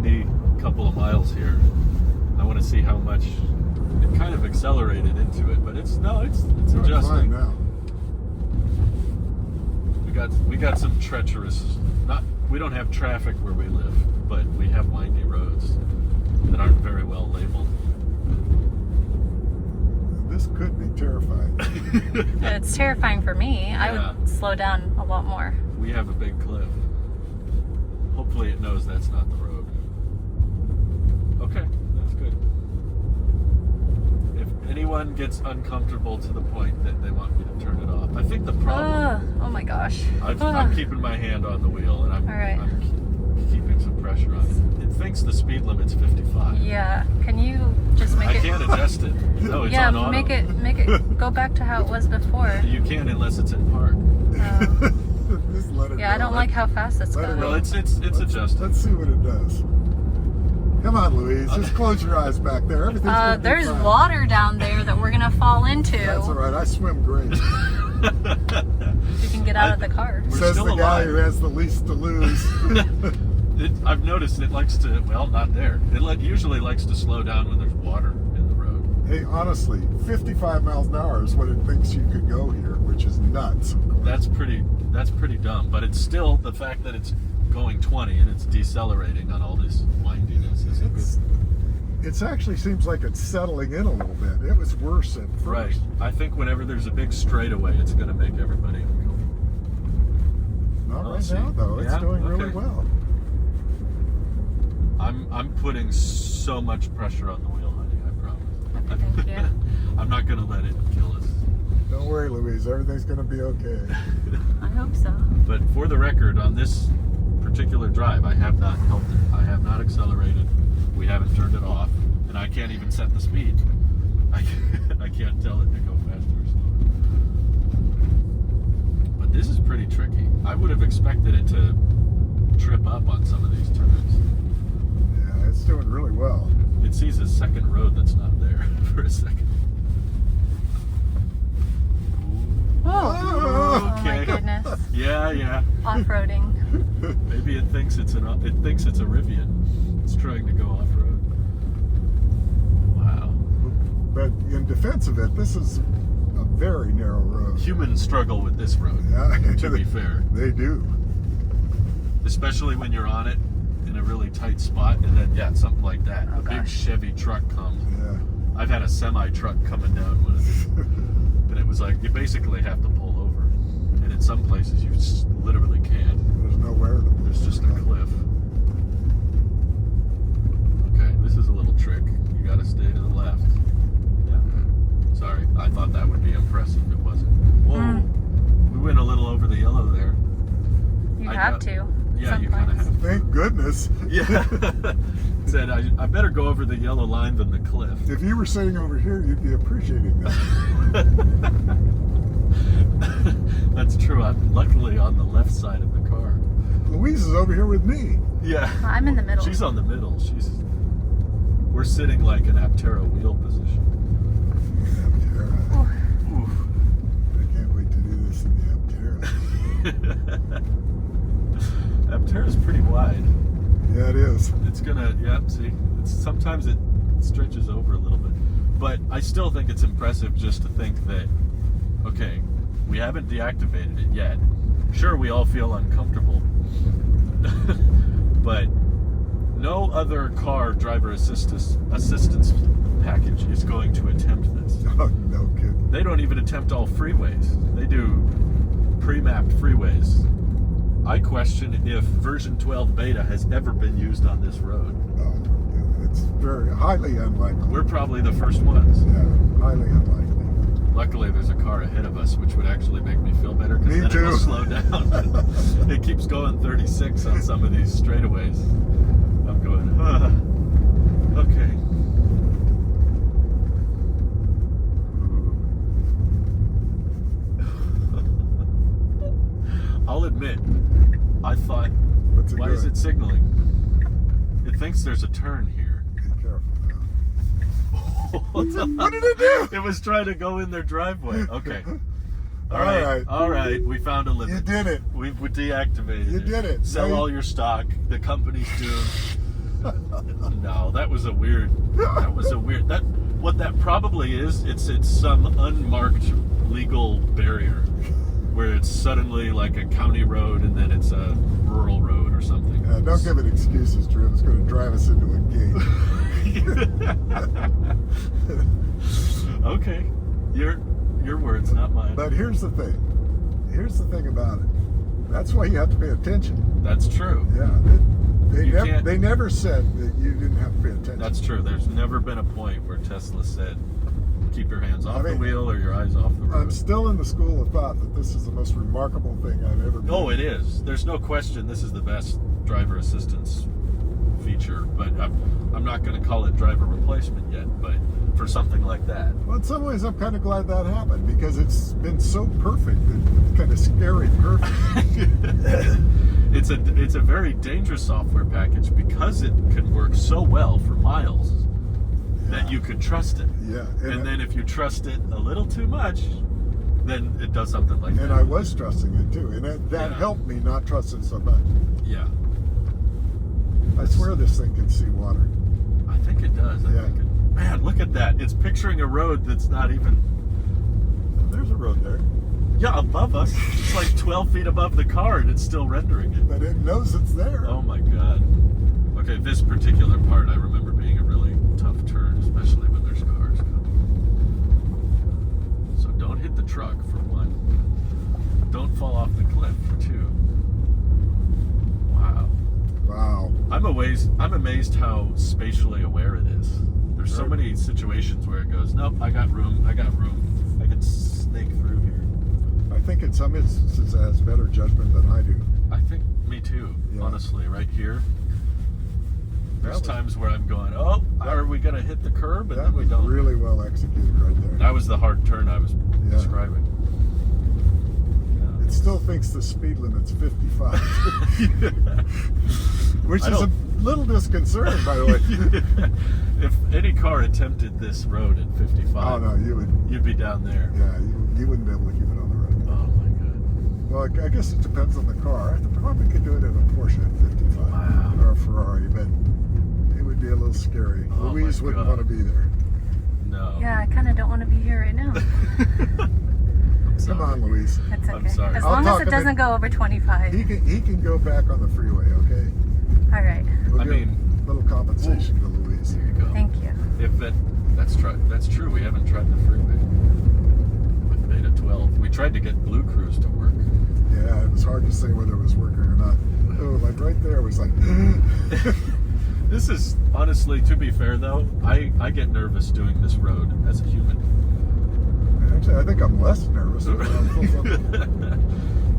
windy couple of miles here. I want to see how much it kind of accelerated into it, but it's adjusting. Fine now. We got some treacherous. We don't have traffic where we live, but we have windy roads that aren't very well labeled. This could be terrifying. It's terrifying for me. Yeah. I would slow down a lot more. We have a big cliff. Hopefully it knows that's not the road. Okay, that's good. If anyone gets uncomfortable to the point that they want me to turn it off, I think the problem... Oh my gosh. I'm keeping my hand on the wheel, and I'm keeping some pressure on it. It thinks the speed limit's 55. Yeah. Can you just make I it... can't adjust it. No, it's on auto. make it go back to how it was before. You can't unless it's in park. Just let it Yeah, go. I don't like how fast it's going. Well, it's adjusted. Let's see what it does. Come on, Louise. Just close your eyes back there. Everything's gonna be there's fine. water down there that we're gonna fall into. That's all right. I swim great. You can get out of the car. We're Says still the guy alive. who has the least to lose. I've noticed it likes to, well, not there. It usually likes to slow down when there's water in the road. Hey, honestly, 55 miles an hour is what it thinks you could go here, which is nuts. That's pretty dumb, but it's still the fact that it's going 20 and it's decelerating on all this windiness is a good. It actually seems like it's settling in a little bit. It was worse at first. Right. I think whenever there's a big straightaway, it's going to make everybody uncomfortable. Not Well, right see. now, though. It's Yeah? doing really Okay. well. I'm putting so much pressure on the wheel, honey. I promise. Okay, thank you. I'm not going to let it kill us. Don't worry, Louise. Everything's going to be okay. I hope so. But for the record, on this particular drive, I have not helped it. I have not accelerated. We haven't turned it off, and I can't even set the speed. I can't tell it to go faster or slower. But this is pretty tricky. I would have expected it to trip up on some of these turns. Yeah, it's doing really well. It sees a second road that's not there for a second. Oh my Okay. goodness. Yeah. Off-roading. Maybe it thinks it's a Rivian. It's trying to go off road. Wow. But in defense of it, this is a very narrow road. Humans struggle with this road. Yeah. To be fair, They do. especially when you're on it in a really tight spot, and then something like that. Oh, a big gosh. Chevy truck comes. Yeah. I've had a semi truck coming down one of these, and it was like you basically have to pull over, and in some places you literally can't. There's nowhere to There's just a cliff. Okay, this is a little trick. You gotta stay to the left. Yeah. Sorry, I thought that would be impressive. It wasn't. Whoa. We went a little over the yellow there. You I have got- to. Yeah, you kind of have to. Thank goodness. Yeah. Said I better go over the yellow line than the cliff. If you were sitting over here, you'd be appreciating that. That's true. I'm luckily on the left side of the car. Louise is over here with me. Yeah. I'm in the middle. She's on the middle. We're sitting like an Aptera wheel position. Aptera. Oof. I can't wait to do this in the Aptera. Aptera's pretty wide. Yeah, it is. It's gonna, see, sometimes it stretches over a little bit. But I still think it's impressive just to think that, okay, we haven't deactivated it yet. Sure, we all feel uncomfortable. But no other car driver assistance package is going to attempt this. Oh, no kidding. They don't even attempt all freeways. They do pre-mapped freeways. I question if version 12 beta has ever been used on this road. Oh, it's very highly unlikely. We're probably the first ones. Yeah, highly unlikely. Luckily, there's a car ahead of us, which would actually make me feel better because Me then it'll too. slow down. It keeps going 36 on some of these straightaways. I'm going, okay. I'll admit, I thought, What's it why is doing? it signaling? It thinks there's a turn here. Be careful now. What did it do? It was trying to go in their driveway. Okay. All right. All right. We found a limit. You did it. We deactivated You it. did it. Sell Now you- all your stock. The company's doomed. No, that was a weird. What that probably is, it's some unmarked legal barrier where it's suddenly like a county road and then it's a rural road or something. Don't give it excuses, Drew. It's going to drive us into a gate. Okay, your words, not mine. But here's the thing. Here's the thing about it. That's why you have to pay attention. That's true. Yeah. You can't- They never said that you didn't have to pay attention. That's true. There's never been a point where Tesla said, keep your hands off I mean, the wheel or your eyes off the road. I'm still in the school of thought that this is the most remarkable thing I've ever been. Oh, it is. There's no question this is the best driver assistance feature, but I'm not going to call it driver replacement yet, but for something like that. Well, in some ways, I'm kind of glad that happened because it's been so perfect. It's kind of scary perfect. It's a very dangerous software package because it can work so well for miles that you could trust it. Yeah. And then if you trust it a little too much, then it does something like that. And I was trusting it too, and that helped me not trust it so much. Yeah. I swear this thing can see water. I think it does. I Yeah. think it, man, look at that. It's picturing a road that's not even... There's a road there, Yeah, above us. It's like 12 feet above the car and it's still rendering it. but it knows it's there. Oh my god. Okay, this particular part I remember being a really tough turn, especially when there's cars coming. So don't hit the truck, for one. Don't fall off the cliff, for two. Wow. Wow. I'm amazed how spatially aware it is. There's so many situations where it goes, nope, I got room. I can snake through here. I think in some instances it has better judgment than I do. I think me too, Yeah. honestly, right here. There's That was- times where I'm going, oh, are we going to hit the curb? And That then we was don't. really well executed right there. That was the hard turn I was Yeah. describing. It still thinks the speed limit's 55. Which I is a don't- little disconcerting, by the way. If any car attempted this road at 55, Oh, no, you would. you'd be down there. Yeah, you wouldn't be able to keep it on the road. Oh my god. Well, I guess it depends on the car. I probably could do it in a Porsche at 55 Wow. or a Ferrari, but it would be a little scary. Oh, Louise my wouldn't God. want to be there. No. Yeah, I kind of don't want to be here right now. I'm sorry. Come on, Louise. That's okay. I'm sorry. As I'll long talk as a it doesn't bit- go over 25. He can go back on the freeway, okay? All right. We'll I give mean- a little compensation to Louise. There you go. Thank you. If that's true. We haven't tried the freeway with Beta 12. We tried to get Blue Cruise to work. Yeah, it was hard to say whether it was working or not. Oh, like right there was like... This is honestly, to be fair though, I get nervous doing this road as a human. Actually, I think I'm less nervous.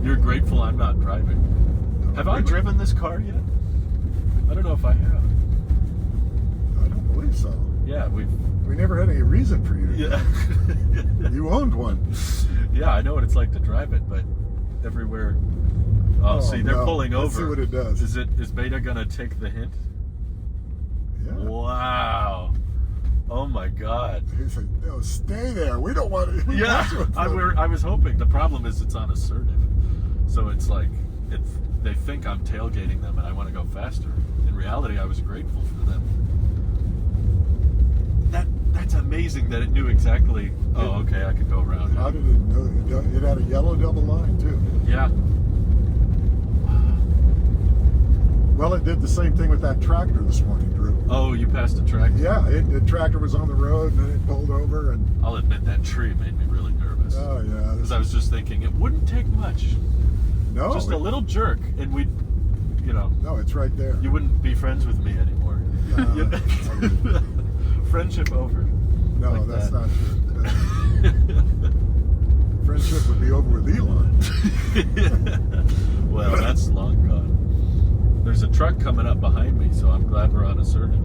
You're grateful I'm not driving. Have I driven this car yet? I don't know if I have. I don't believe so. Yeah, We never had any reason for you to. yeah. You owned one. Yeah, I know what it's like to drive it, but everywhere. Oh, see, they're no. pulling Let's over. see what it does. Is Beta gonna take the hint? Yeah. Wow. Oh my God. He said, "No, stay there. We don't want to." Yeah, I was hoping. The problem is it's on assertive, so it's like they think I'm tailgating them and I want to go faster. In reality, I was grateful for them. That's amazing that it knew exactly. Oh, okay, I could go around. How did it know? It had a yellow double line too. Yeah. Well, it did the same thing with that tractor this morning, Drew. Oh, you passed a tractor. Yeah, the tractor was on the road and then it pulled over and. I'll admit that tree made me really nervous. Oh yeah. Because I was just thinking it wouldn't take much. No. Just a little jerk, and we'd, No, it's right there. you wouldn't be friends with me anymore. Friendship over. No, like that's that. not true. Friendship would be over with Elon. Well, that's long gone. There's a truck coming up behind me, so I'm glad we're on assertive.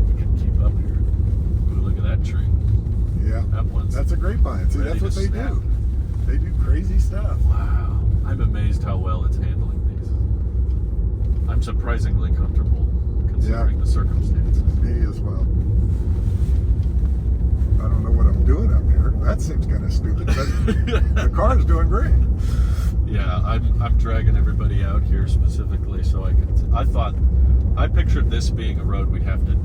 We can keep up here. Ooh, look at that tree. Yeah. That one's That's a grapevine. See, ready that's what to they snap. do. They do crazy stuff. Wow. I'm amazed how well it's handling these. I'm surprisingly comfortable considering the circumstances. Me as well. I don't know what I'm doing up here. That seems kind of stupid, but the car's doing great. Yeah, I'm dragging everybody out here specifically so I thought I pictured this being a road we'd have to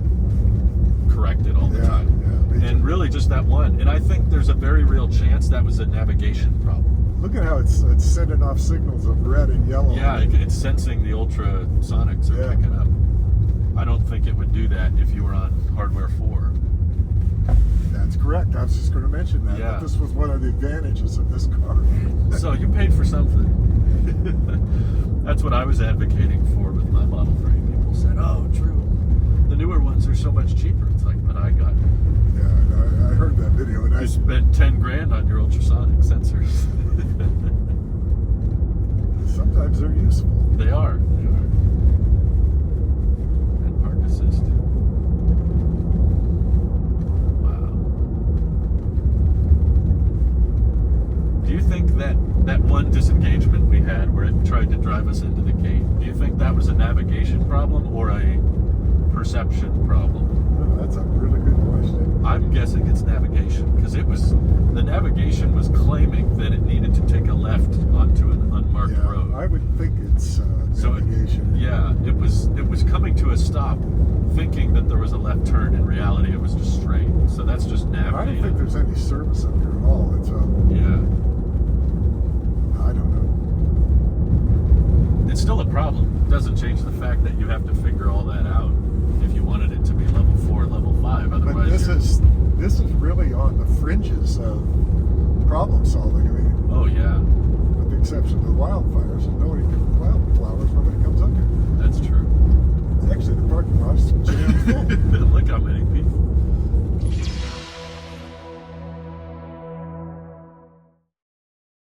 correct it all the time. Yeah, me And too. really just that one. And I think there's a very real chance that was a navigation problem. Look at how it's sending off signals of red and yellow. Yeah, it's sensing the ultrasonics are Yeah. picking up. I don't think it would do that if you were on hardware 4. That's correct. I was just going to mention that. Yeah. But this was one of the advantages of this car. So you paid for something. That's what I was advocating for with my Model 3. People said, oh, true. The newer ones are so much cheaper. It's like, but I got it. Yeah, I heard that video, and I You spent 10 grand on your ultrasonic sensors. sometimes they're useful. They are. And park assist. Wow. Do you think that one disengagement we had where it tried to drive us into the gate, do you think that was a navigation problem or a perception problem? Oh, that's a really good question. I'm guessing it's navigation because the navigation was claiming that it needed to take a left onto an unmarked Yeah, road. I would think it's navigation. It was coming to a stop thinking that there was a left turn. In reality, it was just straight. So that's just I don't think navigating. there's any service up here at all. It's Yeah. I don't know. It's still a problem. It doesn't change the fact that you have to figure all that out if you wanted it to be level 4, level 5. Otherwise, But this is really on the fringes of problem solving. I mean, oh yeah, with the exception of the wildfires, and wildflowers, nobody comes up here. that's true. Actually, the parking lot's jammed full. Look how many people.